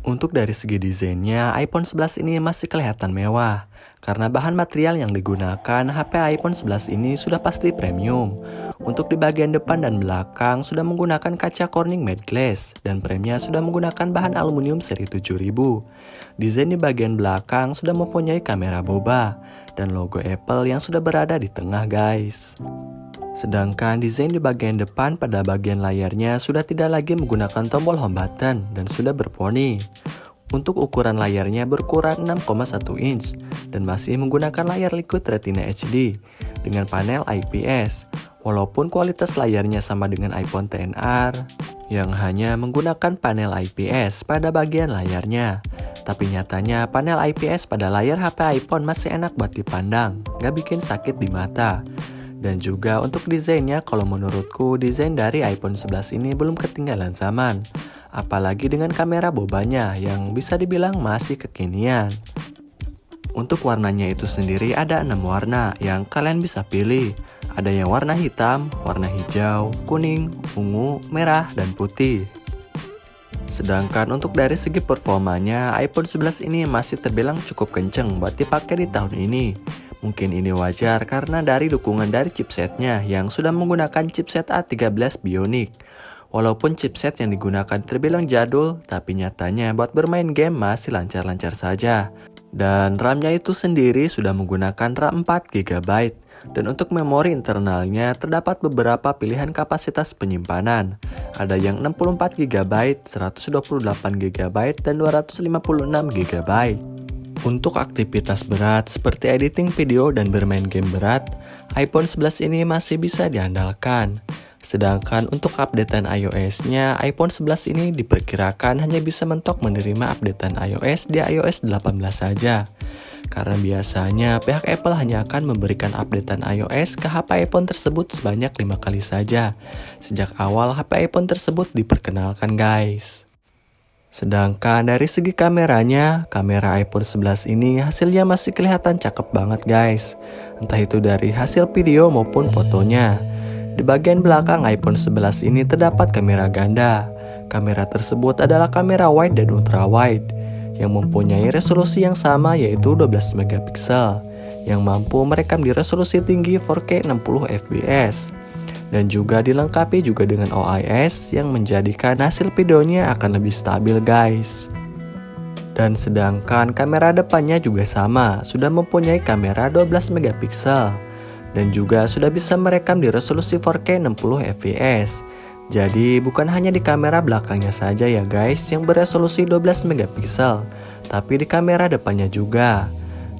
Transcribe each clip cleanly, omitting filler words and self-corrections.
Untuk dari segi desainnya, iPhone 11 ini masih kelihatan mewah. Karena bahan material yang digunakan HP iPhone 11 ini sudah pasti premium. Untuk di bagian depan dan belakang sudah menggunakan kaca Corning Matte Glass dan fremnya sudah menggunakan bahan aluminium seri 7000. Desain di bagian belakang sudah mempunyai kamera boba dan logo Apple yang sudah berada di tengah guys. Sedangkan desain di bagian depan pada bagian layarnya sudah tidak lagi menggunakan tombol home button dan sudah berponi. Untuk ukuran layarnya berukuran 6,1 inch dan masih menggunakan layar Liquid Retina HD dengan panel IPS. Walaupun kualitas layarnya sama dengan iPhone XR yang hanya menggunakan panel IPS pada bagian layarnya. Tapi nyatanya panel IPS pada layar HP iPhone masih enak buat dipandang, gak bikin sakit di mata. Dan juga untuk desainnya, kalau menurutku desain dari iPhone 11 ini belum ketinggalan zaman. Apalagi dengan kamera bobanya yang bisa dibilang masih kekinian. Untuk warnanya itu sendiri ada 6 warna yang kalian bisa pilih. Ada yang warna hitam, warna hijau, kuning, ungu, merah, dan putih. Sedangkan untuk dari segi performanya, iPhone 11 ini masih terbilang cukup kenceng buat dipakai di tahun ini. Mungkin ini wajar karena dari dukungan dari chipsetnya yang sudah menggunakan chipset A13 Bionic. Walaupun chipset yang digunakan terbilang jadul, tapi nyatanya buat bermain game masih lancar-lancar saja. Dan RAM-nya itu sendiri sudah menggunakan RAM 4GB. Dan untuk memori internalnya terdapat beberapa pilihan kapasitas penyimpanan. Ada yang 64GB, 128GB, dan 256GB. Untuk aktivitas berat seperti editing video dan bermain game berat, iPhone 11 ini masih bisa diandalkan. Sedangkan untuk updatean iOS-nya, iPhone 11 ini diperkirakan hanya bisa mentok menerima updatean iOS di iOS 18 saja. Karena biasanya pihak Apple hanya akan memberikan updatean iOS ke HP iPhone tersebut sebanyak 5 kali saja. Sejak awal HP iPhone tersebut diperkenalkan guys. Sedangkan dari segi kameranya, kamera iPhone 11 ini hasilnya masih kelihatan cakep banget guys. Entah itu dari hasil video maupun fotonya. Di bagian belakang iPhone 11 ini terdapat kamera ganda. Kamera tersebut adalah kamera wide dan ultra wide yang mempunyai resolusi yang sama yaitu 12 megapiksel yang mampu merekam di resolusi tinggi 4K 60 fps. Dan juga dilengkapi juga dengan OIS yang menjadikan hasil videonya akan lebih stabil guys. Dan sedangkan kamera depannya juga sama, sudah mempunyai kamera 12 megapiksel dan juga sudah bisa merekam di resolusi 4K 60 fps. Jadi bukan hanya di kamera belakangnya saja ya guys yang beresolusi 12 megapiksel, tapi di kamera depannya juga.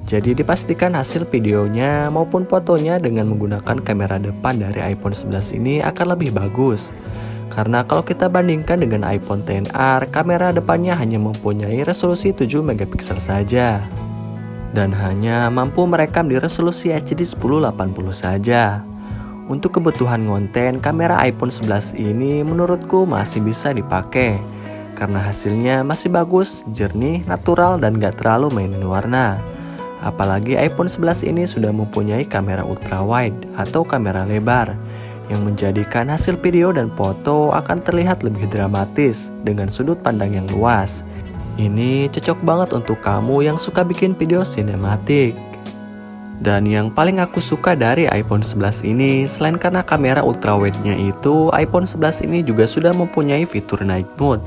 Jadi dipastikan hasil videonya maupun fotonya dengan menggunakan kamera depan dari iPhone 11 ini akan lebih bagus. Karena kalau kita bandingkan dengan iPhone XR, kamera depannya hanya mempunyai resolusi 7 megapiksel saja. Dan hanya mampu merekam di resolusi HD 1080 saja. Untuk kebutuhan konten, kamera iPhone 11 ini menurutku masih bisa dipakai. Karena hasilnya masih bagus, jernih, natural, dan gak terlalu mainin warna. Apalagi iPhone 11 ini sudah mempunyai kamera ultra wide atau kamera lebar yang menjadikan hasil video dan foto akan terlihat lebih dramatis dengan sudut pandang yang luas. Ini cocok banget untuk kamu yang suka bikin video sinematik. Dan yang paling aku suka dari iPhone 11 ini, selain karena kamera ultra wide-nya itu, iPhone 11 ini juga sudah mempunyai fitur night mode,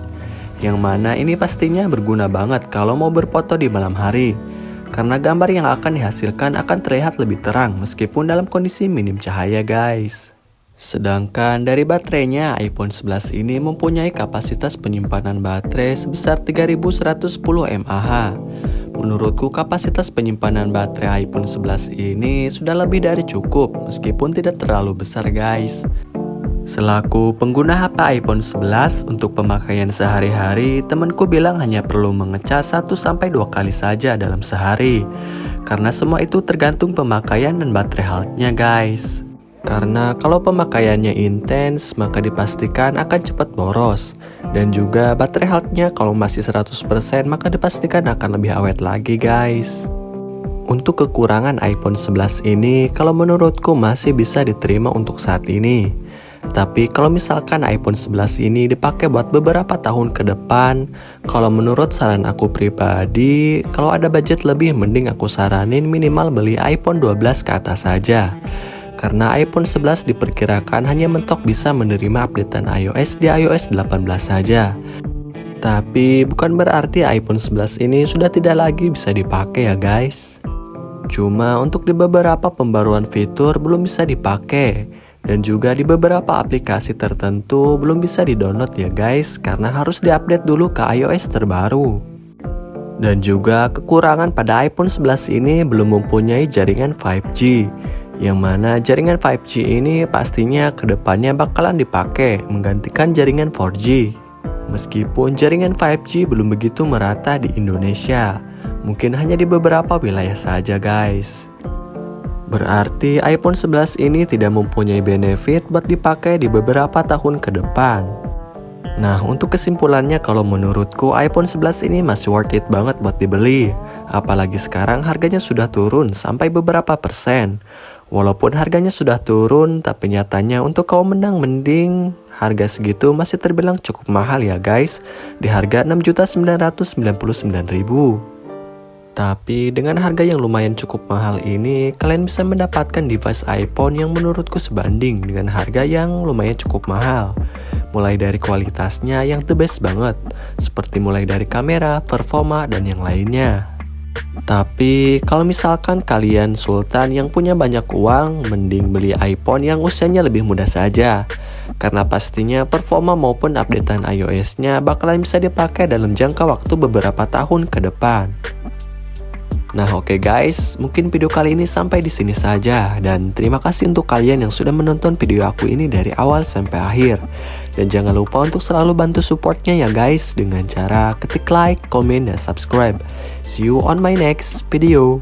yang mana ini pastinya berguna banget kalau mau berfoto di malam hari. Karena gambar yang akan dihasilkan akan terlihat lebih terang meskipun dalam kondisi minim cahaya guys. Sedangkan dari baterainya, iPhone 11 ini mempunyai kapasitas penyimpanan baterai sebesar 3110 mAh. Menurutku kapasitas penyimpanan baterai iPhone 11 ini sudah lebih dari cukup meskipun tidak terlalu besar guys. Selaku pengguna HP iPhone 11 untuk pemakaian sehari-hari, temanku bilang hanya perlu mengecas 1-2 kali saja dalam sehari. Karena semua itu tergantung pemakaian dan baterai health-nya guys. Karena kalau pemakaiannya intens, maka dipastikan akan cepat boros. Dan juga baterai health-nya kalau masih 100% maka dipastikan akan lebih awet lagi guys. Untuk kekurangan iPhone 11 ini, kalau menurutku masih bisa diterima untuk saat ini. Tapi kalau misalkan iPhone 11 ini dipakai buat beberapa tahun ke depan, kalau menurut saran aku pribadi, kalau ada budget lebih mending aku saranin minimal beli iPhone 12 ke atas saja. Karena iPhone 11 diperkirakan hanya mentok bisa menerima updatean iOS di iOS 18 saja. Tapi bukan berarti iPhone 11 ini sudah tidak lagi bisa dipakai ya guys. Cuma untuk di beberapa pembaruan fitur belum bisa dipakai. Dan juga di beberapa aplikasi tertentu belum bisa di-download ya guys, karena harus di-update dulu ke iOS terbaru. Dan juga kekurangan pada iPhone 11 ini belum mempunyai jaringan 5G. Yang mana jaringan 5G ini pastinya kedepannya bakalan dipakai menggantikan jaringan 4G. Meskipun jaringan 5G belum begitu merata di Indonesia, mungkin hanya di beberapa wilayah saja guys. Berarti iPhone 11 ini tidak mempunyai benefit buat dipakai di beberapa tahun ke depan. Nah, untuk kesimpulannya kalau menurutku iPhone 11 ini masih worth it banget buat dibeli. Apalagi sekarang harganya sudah turun sampai beberapa persen. Walaupun harganya sudah turun, tapi nyatanya untuk kaum menang mending harga segitu masih terbilang cukup mahal ya guys. Di harga 6.999.000. Tapi dengan harga yang lumayan cukup mahal ini, kalian bisa mendapatkan device iPhone yang menurutku sebanding dengan harga yang lumayan cukup mahal. Mulai dari kualitasnya yang the best banget, seperti mulai dari kamera, performa, dan yang lainnya. Tapi kalau misalkan kalian sultan yang punya banyak uang, mending beli iPhone yang usianya lebih muda saja. Karena pastinya performa maupun updatean iOS-nya bakalan bisa dipakai dalam jangka waktu beberapa tahun ke depan. Nah oke guys, mungkin video kali ini sampai di sini saja. Dan terima kasih untuk kalian yang sudah menonton video aku ini dari awal sampai akhir. Dan jangan lupa untuk selalu bantu supportnya ya guys, dengan cara ketik like, komen, dan subscribe. See you on my next video.